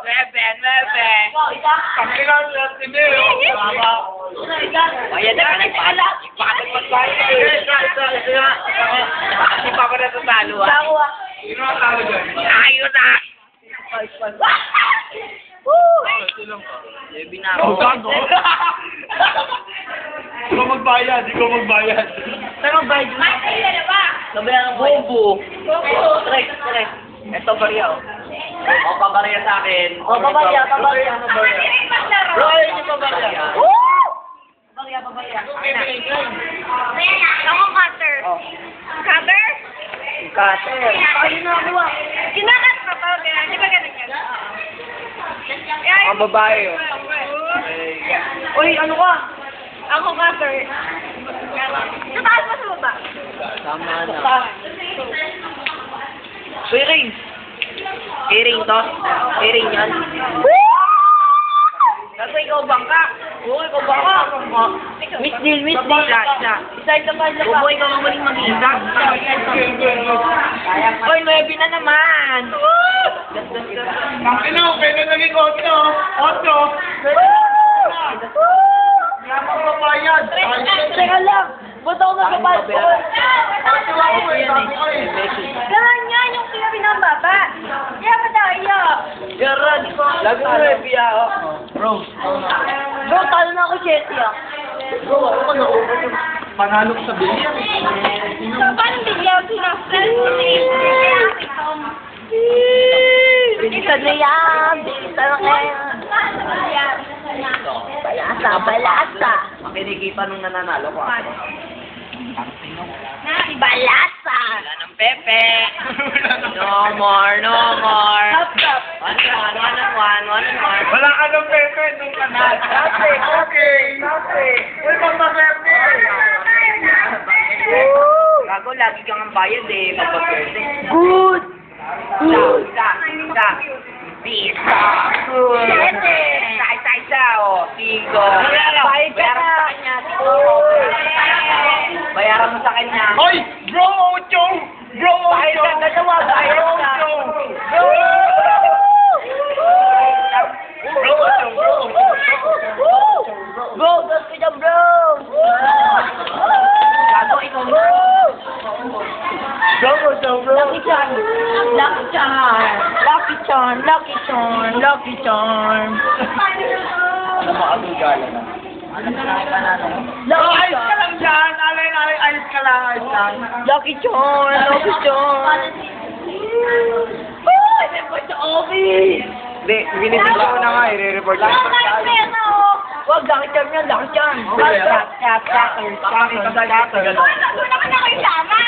Beben, beben. Panginoon lang sinil. Ayan na, nagpalat. Ipatag mo tayo. Hindi pa ako natatalo, ha? Sino ang tao dyan? Ayun na! Oh, gago. Ikaw magbayad, ikaw magbayad. Pero by the way, sabihan ng bobo. Trek. Ito bariya, oh. O, pabarya sa akin. O, pabarya. Bro, ayun yung pabarya. Pabarya. Ako cutter. Oh. Cutter? Cutter. Ayun na ako ah. Kinakat pa pa. Di ba ganun yan? Ang babae, oh. Uy, ano ka? Ako cutter. Sa taas pa sa baba? Tama na. Earring. Earring to. Earring yan. Kasi ikaw bangka. Oo, ikaw bangka. Miss Deal. Isa. Bobo, ikaw ang muling mag-isa. Oy, 9 na naman. Panginoon, kailan naging 8? 8. Nga magbabayad. Teka lang. Ba't ako nagpapasok? Ganyan yung pinababa. Kaya ba tayo? Gara, di ko. Lagi mo biya, oh. Bro, Bro, talo na ako, Chetty ah. bro, ano ka na-over yung panalo ko sa bilyan? Paano bigyan sinasal? Bilisan na yan. Bilisan na yan. Balasa. Makinikipan nung nananalo ko ako. Balasa. Wala ng pepe. No more. One on one. Wala ka ng pepe nung panalo. Okay. Uy, pang-pepe. Gago, lagi kang ang bayad eh. Pag-birthday. Good. Isa. Bisa. Isa, oh. Tigo. Bayad ka na. Bayaran mo sa kanya. Hoy! Bro, Ocho! Bro, Bayad Ocho! ka, dalawa. Bayad ka. Bro, das ka dyan, bro. Gago, ikaw na. Lucky charm. Ano makatugala na? Lucky Ayos ka lang dyan! Ayos ka lang! Lucky charm. Report sa office. Hindi, binibigyan ko na nga. I-report lang. Wag, lucky charm yan, lucky charm. Scatter. Hoy, wag mo naman ako isama.